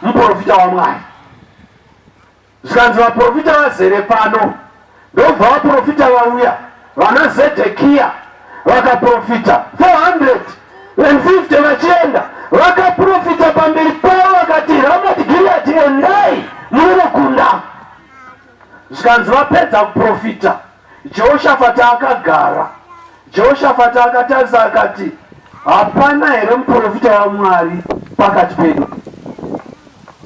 muprofita waMwari. Zvikanzi vaprofita vazere pano, ndobva vaprofita vauya vana Zedekia vakaprofita 450 vachienda vakaprofita pamberi pavo vakati Ramoti Gileadi endai munokunda. Zvikanzi vapedza kuprofita, Jehoshafati akagara. Jehoshafati akatarisa akati hapana here muprofita waMwari pakati pedu.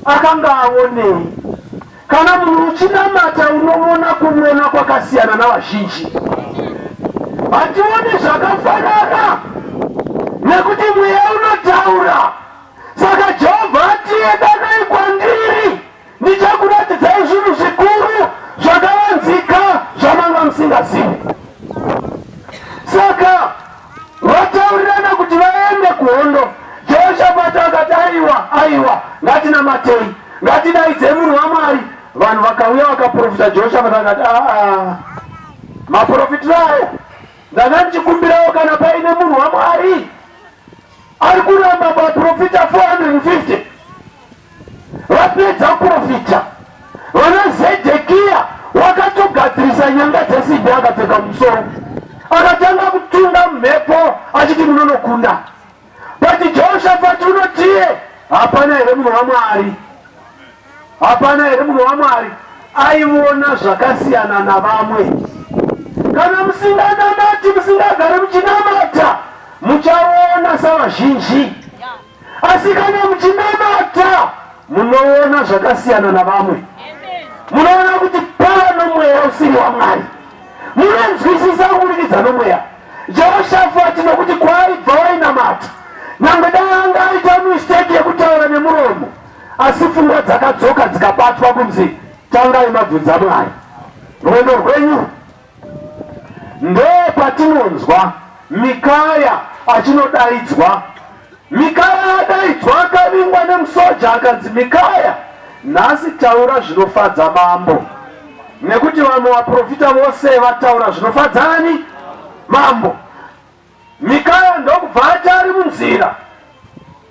Akanga aonei? Kana munhu uchinamata unoona kuona kwakasiyana navazhinji. Hationi zvakafanana nekuti mweya unotaura. Saka Jehovha ati danai kwandiri ndichakuratidzai zvinhu zvikuru zvakavanzika zvamanga musingazivi. Saka vataurirana kuti vaende kuhondo. Jehoshafati akati aiwa ngatinamatei, ngatidaidze munhu waMwari. Vanhu vakauya vakaprofita. Jehoshafati akati maprofitiro ayo ndanga ndichikumbirawo kana paine munhu waMwari ari kuramba maprofita 450. Vapedza kuprofita, vana Zedekia wakatogadzirisa nyanga dzesimbi akapfeka musoro, akatanga kutunga mhepo achiti munonokunda. But Jehoshafati unotiye hapana here munhu waMwari, hapana here munhu waMwari. Aiona zvakasiyana navamwe. Kana musinganamati, musingagare muchinamata, muchaona savazhinji. Asi kana muchinamata munoona zvakasiyana navamwe. Munoona kuti pano mweya usiri waMwari, munonzwisisa kubudikidza nomweya. Jehoshafati nokuti kwaibva wainamata, nyangwe dai anga aita mistake yekutaura nemuromo, asi pfungwa dzakadzoka dzikabatwa kunzi tangai mabvunza Mwari. Rwendo rwenyu ndopatinonzwa Mikaya achinodaidzwa. Mikaya adaidzwa akavingwa nemusoja akanzi Mikaya, nhasi taura zvinofadza mambo. Nekuti vamwe vaprofita vose vataura zvinofadzani mambo. Mikaya ndokubva ati ari munzira,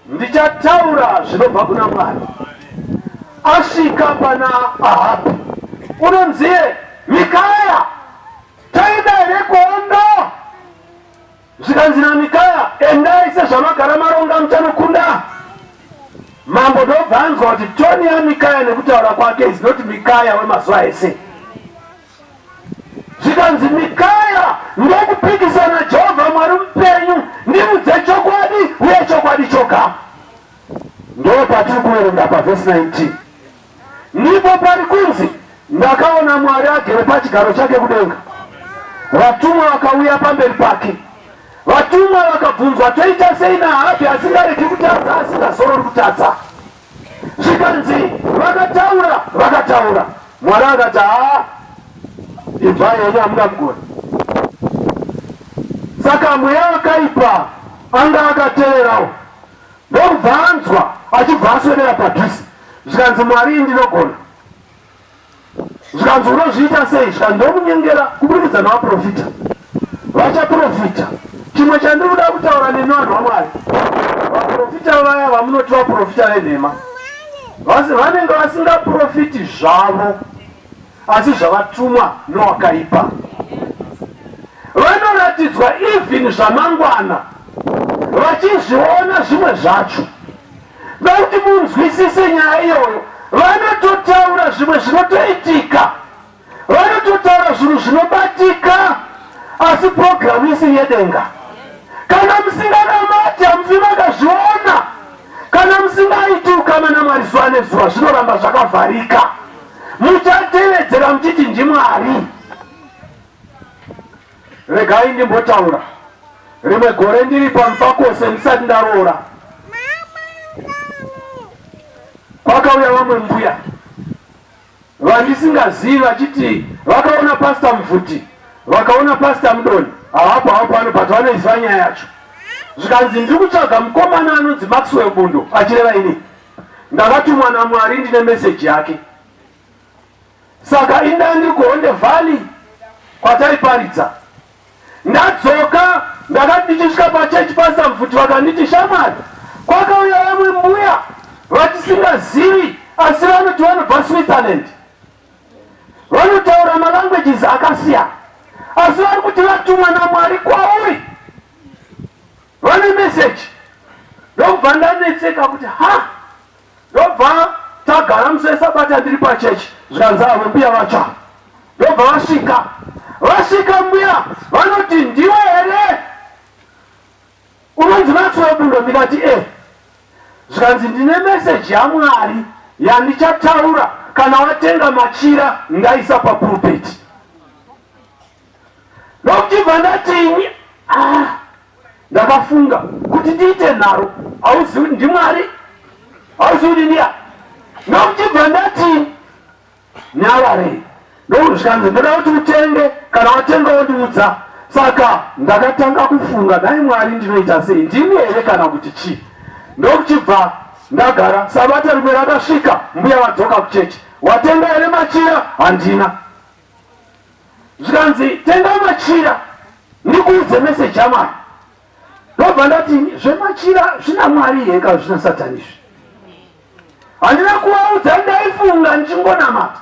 ndichataura zvinobva kuna Mwari. Asvika pana Ahabhu, unonziye Mikaya, taida here kuhondo? Zvikanzi naMikaya, endai sezvamagara maronga muchanokunda. Mambo ndobva anzwa kuti toni yaMikaya nekutaura kwake is not Mikaya wemazuva ese. Zvikanzi Mikaya ndokupikisana Jehovha Mwari mupenyu, ndimudze chokwadi uye chokwadi choga. Ndo patiri kuverenga pavhesi 19. Ndipo pari kunzi ndakaona Mwari agere pachigaro chake kudenga. Vatumwa vakauya pamberi pake. Vatumwa vakabvunzwa, toita sei naHabhi asingaregi kutadza, asingazorori kutadza? Zvikanzi vakataura. Mwari akati ibvai henyu hamungamugoni. Saka mweya wakaipa anga akateererawo, ndobva anzwa achibva aswedera padhuze. Zvikanzi Mwari ndinogona. Zvikanzi unozviita sei? Zvikanzi ndomunyengera kubudikidza navaprofita. Vachaprofita. Chimwe chandiri kuda kutaura nemi vanhu vaMwari, vaprofita vaya vamunoti vaprofita venhema, vanenge vasingaprofiti zvavo, asi zvavatumwa nowakaipa. Vanoratidzwa even zvamangwana, vachizviona zvimwe zvacho. Nokuti munzwisise nyaya iyoyo, vanototaura zvimwe zvinotoitika, vanototaura zvinhu zvinobatika, asi programu isiri yedenga. Kana musinganamati hamufi makazviona. Kana musingaiti ukama naMwari zuva nezuva, zvinoramba zvakavharika. Muchatevedzera muchiti ndiMwari. Regai ndimbotaura. Rimwe gore ndiri pamufakose ndisati ndaroora, kwakauya vamwe mbuya vandisingazivi vachiti vakaona Pastor Mvuti, vakaona Pastor Mudoni, havapo pano but vanoiziva nyaya yacho. Zvikanzi ndiri kutsvaga mukomana anonzi Maxwell Bundo achireva ini. Ndakatumwa naMwari ndine meseji yake. Saka inda ndiri kuHonde Valley kwataiparidza. Ndadzoka ndakati ndichisvika pachechi Pastor Mvuti vakanditi, shamwari, kwakauya vamwe mbuya vatisingazivi, asi vanoti vanobva Switzerland, vanotaura malanguages akasiyana, asi vari kuti vatumwa naMwari kwauri, vane message. Ndobva ndanetseka kuti ndobva tagara musi weSabata ndiri pachechi, zvikanzi avo mbuya vatsva. Ndobva vasvika mbuya vanoti ndiwe here unonzi Maxwell? Ndikati zvikanzi ndine message yaMwari yandichataura kana watenga machira ndaisa papulpit. Ndokuchibva ndatini ndakafunga kuti ndiite nharo, hauzivi kuti ndiMwari, hauzivi kuti ndiya. Ndokuchibva ndati nyavarei, ndokuti zvikanzi ndoda kuti utenge, kana watenga wondiudza. Saka ndakatanga kufunga, dai Mwari ndinoita sei, ndimi here kana kuti chii? Ndokuchibva ndagara. Sabata rimwe rakasvika, mbuya vadzoka kuchechi, watenga here machira? Handina. Zvikanzi tenga machira ndikuudze meseji yaMwari. Ndobva ndati zvemachira zvina Mwari here kana zvina Satani izvi? Handina kuvaudza, ndaifunga ndichingonamata.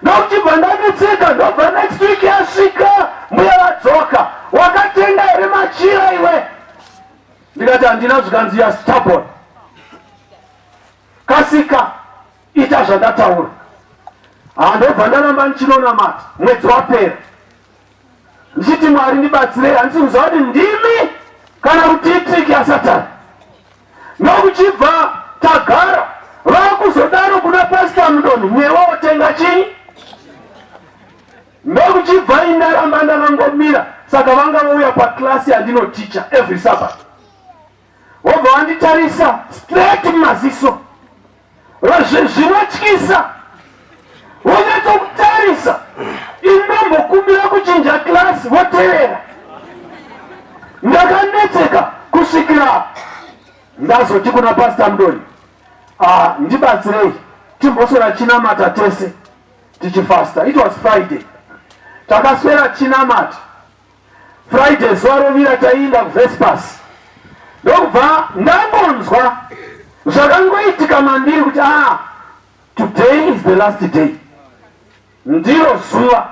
Ndokuchibva ndanetseka. Ndobva next week yasvika, mbuya vadzoka, wakatenga here machira iwe? Ndikati handina. Zvikanzi ya stubborn. Kasika, ita zvandataura. Ndobva ndaramba ndichinonamata. Mwedzi wapera ndichiti Mwari ndibatsirei, handisi kuziva kuti ndimi kana kuti itriki yaSatani. Ndokuchibva tagara, vakuzodaro kuna Pastor Mudoni, mwewo wotenga chii? Ndokuchibva indaramba ndakangomira. Saka vanga vauya paklasi yandinoticha every Sabbath, vobva vanditarisa straight mumaziso, zvinotyisa, vonyatsokutarisa. Inombokumbira kuchinja klasi, votevera. Ndakanetseka kusvikira ndazoti kuna Pastor Mudoni, ndibatsirei timboswera chinamata tese tichifasta. It was Friday, takaswera chinamata. Friday zuva rovira taienda kuVespers. Ndobva ndambonzwa zvakangoitika mandiri kuti today is the last day, ndiro zuva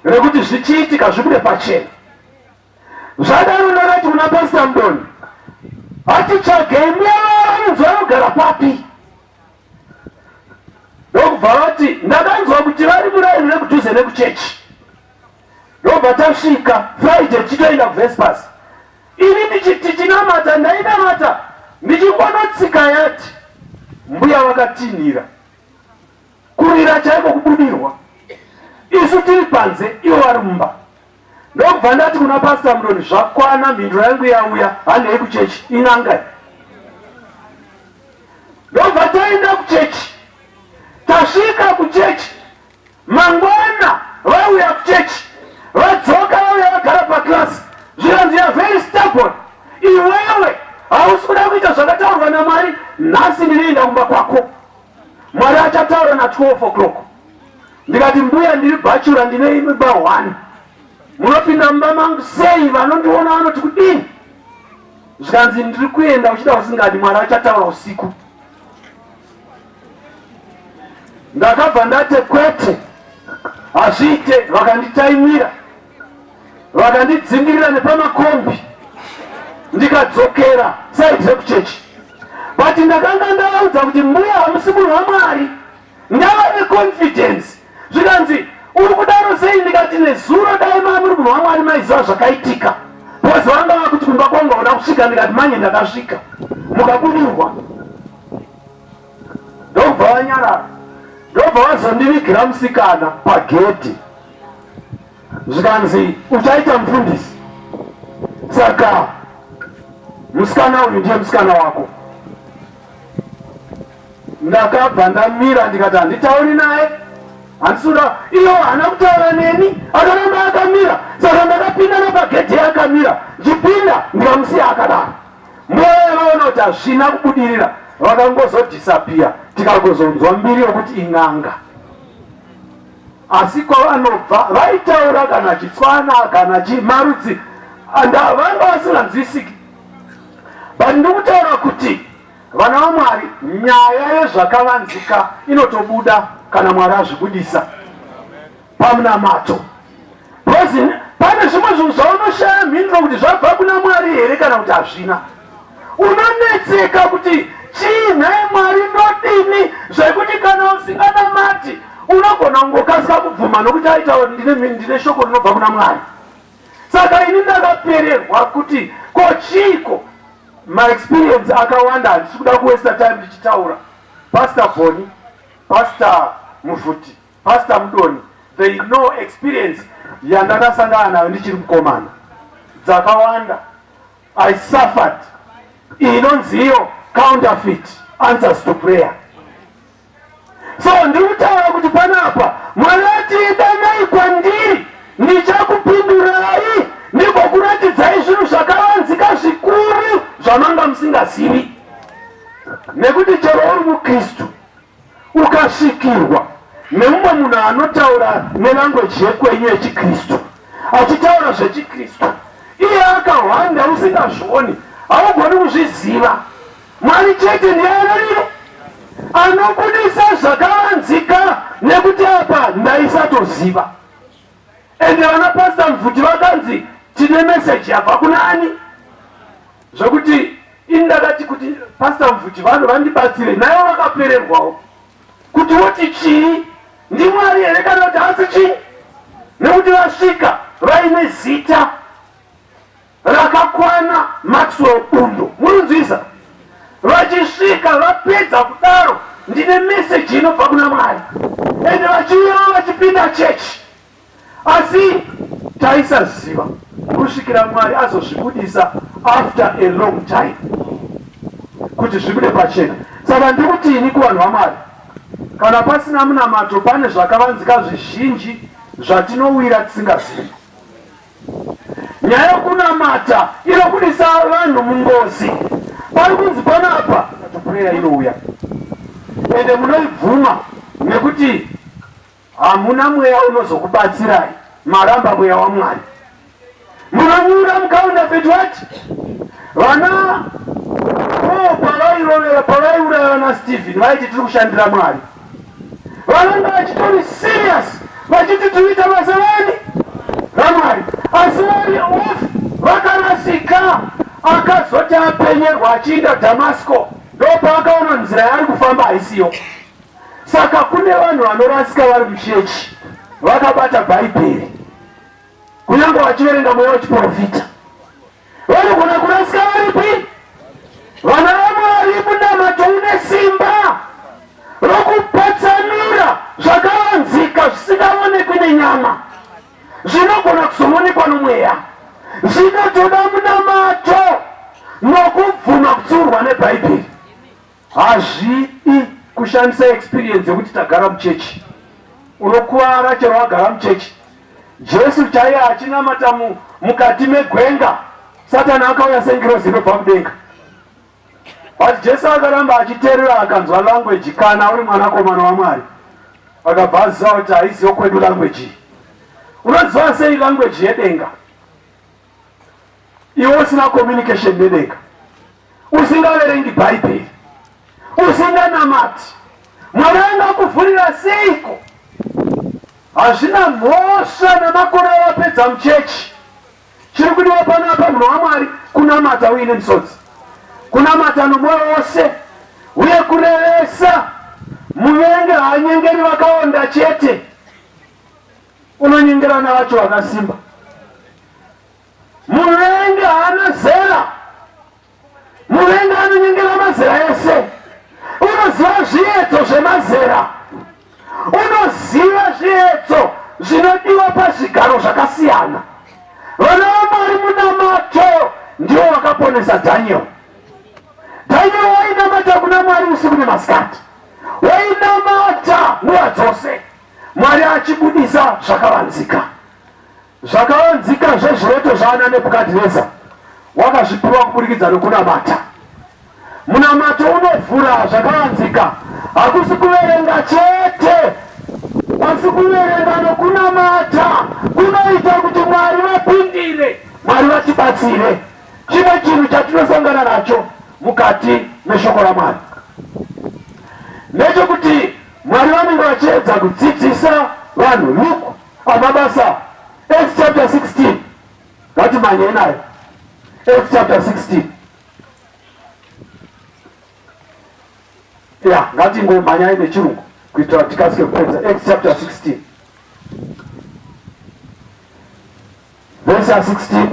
rekuti zvichiitika zvibude pachena. Zvadaro ndakati kuna Pastor Mudoni, hatitsvagei mbuya vanonzwa vanogara papi? Ndokubva vati ndakanzwa kuti vari muraini rekudhuze nekuchechi. Ndobva tasvika Friday tichitoenda kuVespers. Ini ndichiti chinamata, ndainamata ndichingonotsika yati mbuya vakatinhira, kurira chaiko, kubudirwa. Isu tiri panze, ivo vari mumba. Ndobva ndati kuna Pastor Mudoni, zvakwana, mhinduro yangu yauya, handei kuchechi, inangai. Ndobva taenda kuchechi. Tasvika kuchechi, mangwana vauya kuchechi, vadzoka vauya vagara paklasi. Zvikanzi ya very stubborn, iwewe hausi kuda kuita zvakataurwa naMwari, nhasi ndinoenda kumba kwako, Mwari achataura na12 o'clock. Ndikati mbuya ndiri bachura, ndine imba 1, munopinda mumba mangu sei? Vanondiona vanoti kudini? Zvikanzi ndiri kuenda, uchida usingadi, Mwari achataura usiku. Ndakabva ndati kwete, hazviite. Vakanditaimira, vakandidzingirira nepamakombi, ndikadzokera saidi rekuchechi. But ndakanga ndavaudza kuti mbuya hamusi munhu waMwari, ndava neconfidence. Zvikanzi uri kudaro sei? Ndikati nezuro dai muri munhu waMwari maiziva zvakaitika, because vanga vakuti kumba kwangu hauda kusvika. Ndikati manye ndakasvika, mukabudirwa. Ndobva vanyarara. Ndobva vazondivigira musikana pagedhi. Zvikanzi uchaita mufundisi. Saka musikana uyu ndiye musikana wako. Ndakabva ndamira, ndikati handitauri naye, handisuda. Iyo hana kutaura neni, akaramba akamira. Saka ndakapinda napagedhi akamira, ndichipinda ndikamusiya akadaro. Mbuya vaona kuti hazvina kubudirira, vakangozodisapia. Tikagozonzwa mbiri yokuti in'anga. Asi kwavanobva vaitaura kana Chitswana kana chimarudzi, vanga vasinganzwisiki. But ndikutaura kuti vana vaMwari, nyaya yezvakavanzika inotobuda kana Mwari azvibudisa pamunamato. Pane zvimwe zvinhu zvaunoshaya mhinduro kuti zvabva kuna Mwari here kana kuti hazvina. Unonetseka kuti chii nhaye Mwari ndodini zvekuti kana usinganamati unogona kungokasika kubvuma nokuti aitaura ndine shoko rinobva kuna Mwari. Saka ini ndakapererwa kuti kochiko maexperience akawanda, handisi kuda kuwesta time ndichitaura. Pastor Boni, Pastor Mufuti, Pastor Mudoni, they know experience yandakasangana nayo ndichiri mukomana dzakawanda. I suffered inonziyo counterfeit answers to prayer. So ndiri kutaura kuti panapa Mwari ati danai kwandiri ndichakupindurai ndiko kuratidzai zvinhu zvakavanzika zvikuru zvamanga musingazivi. Nekuti chero uri muKristu ukasvikirwa nemumwe munhu anotaura nelanguage yekwenyu yechiKristu achitaura zvechiKristu, iye akahwanda usingazvioni, haugoni kuzviziva. Mwari chete ndiye anobudisa zvakavanzika, nekuti apa ndaisatoziva. Ende vana Pastor Mfuti vakanzi tine message yabva kuna ani, zvokuti indakati kuti Pastor Mfuti vanhu vandibatsire, nayo vakapererwawo kuti woti chii, ndiMwari here kana kuti hasi chii, nekuti vasvika vaine zita rakakwana Maxwell Bundo, munonzwisa. Vachisvika vapedza kudaro ndine message inobva kuna Mwari, ende vachiuyawo vachipinda chechi. Asi taisaziva kusvikira Mwari azozvibudisa after a long time kuti zvibude pachena. Saka ndikuti ini kuvanhu vaMwari, kana pasina munamato pane zvakavanzika zvizhinji zvatinowira tisingazivi. Nyaya yokunamata inobudisa vanhu mungozi. Pari kunzi panapa prayer inouya ende munoibvuma nekuti hamuna mweya unozokubatsirai, maramba mweya waMwari. Munonyura mukaunafeti wati vana pavaiuraya vana Stephen vaiti tiri kushandira Mwari, vananga vachitori serious vachiti tiriita basa vani raMwari, asi vari off vakarasika. Akazoti apenyerwa achienda Damasco, ndopaakaona nzira yaari kufamba haisiyo. Saka kune vanhu vanorasika vari muchechi vakabata Bhaibheri, kunyange vachiverenga mweya wechiprofita. Vanogona kurasika varipi? Vana vaMwari, munamato une simba rokupatsanura zvakavanzika zvisingaonekwi nenyama, zvinogona kuzoonekwa nomweya. Zvinotoda munamato nokubvuma kutsurwa neBhaibheri. Hazvidi kushandisa experience yekuti tagara muchechi. Unokuwara chero wagara muchechi. Jesu chaiye achinamata mukati megwenga, Satani akauya sengirozi inobva kudenga. Asi Jesu akaramba achiteerera, akanzwa language kana uri mwanakomana waMwari, akabva aziva kuti haisi yokwedu language iyi. Unoziva sei language yedenga? Iwe usina communication nedenga, usingaverengi Bhaibheri, usinganamati, Mwari angakuvhurira seiko? Hazvina mhosva namakore avapedza muchechi. Chiri kudiwa panapa munhu waMwari kunamata uine misodzi, kunamata nomwoyo wose, uye kurevesa. Muvengi haanyengeri vakaonda chete, unonyengera navacho vakasimba. Muvengi haana zera, muvengi anonyengera mazera ese. Unoziva zviedzo zvemazera, unoziva zviedzo zvinodiwa pazvigaro zvakasiyana. Vana vaMwari munamato ndiwo vakaponesa Daniel. Daniel wainamata kuna Mwari usiku nemasikati, wainamata nguva dzose, Mwari achibudisa zvakavanzika. Zvakavanzika zvezvireto zvaana Nebhukadhineza wakazvipiwa kuburikidza nokunamata. Munamato unovhura zvakavanzika, hakusi kuverenga chete, asi kuverenga nokunamata kunoita kuti Mwari vapindire, Mwari vatibatsire. Chimwe chinhu chatinosangana nacho mukati neshoko raMwari. Nechekuti Mwari vanenge vachiedza kudzidzisa vanhu Luke amabasa Acts chapter 16. Ngatimanye nayo Acts chapter 16. Yeah, ngatingomhanyai nechirungu kuitira kuti tikasike kupedza. Acts chapter 16 verse 16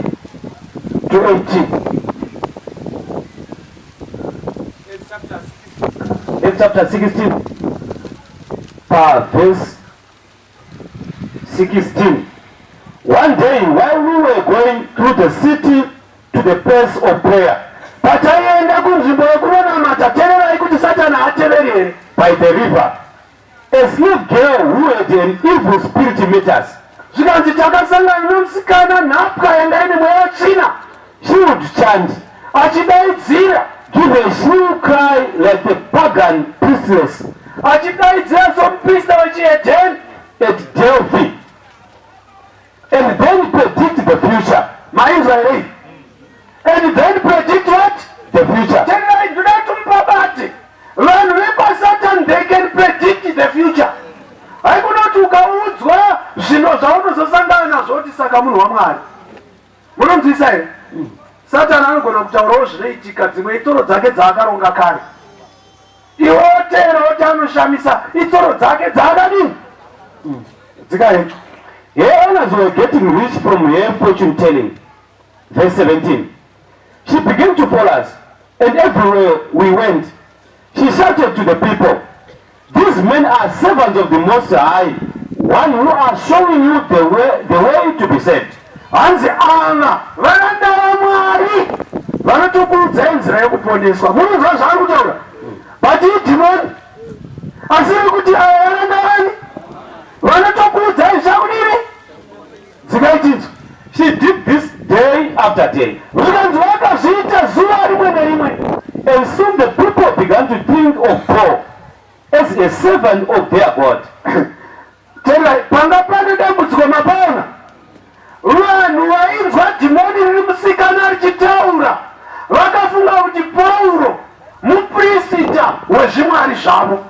to 18. Acts chapter 16 verse 16. One day while we were going through the city to the place of prayer, pataienda kunzvimbo yokunonamata tererai kuti Satani ateverere by the river, a slave girl who had an evil spirit met us. Zvikanzi takasangana nomusikana nhapwa yanga ine mweya wetsvina. She would chant, achidaidzira, give a shrill cry like the pagan priestess, achidaidzira somuprista wechihedheni at Delphi, and then predict the future. MaIsrael, and then predict what? The future. Vanhu vekwaSatani, they can predict the future. Haikunoti ukaudzwa zvino zvaunozosangana nazvo kuti saka munhu waMwari. Munomuzivisa here? Satani anogona kutaurawo zvinoitika dzimwe itoro dzake dzaakaronga kare. Iwe woteera kuti anoshamisa itoro dzake dzaakadini? Dzikaenda. Her owners were getting rich from her fortune telling. Verse 17. She began to follow us, and everywhere we went, she shouted to the people, "These men are servants of the Most High, one who are showing you the way to be saved." Hanzi ava varanda vaMwari vanotokuudza nzira yokuponeswa. Munonzwa zvaari kutaura? But idhimoni asi kuti ava varanda vani vanotokuudzai zvakudini? Dzikaitizwa. She did this day after day. Zvikanzi vakazviita zuva rimwe nerimwe. And soon the people began to think of Paul as a servant of their God. Panga pane dambudziko mapaona. Vanhu vainzwa dhimoni riri musikana richitaura vakafunga kuti Paulo muprista wezvimwari zvavo.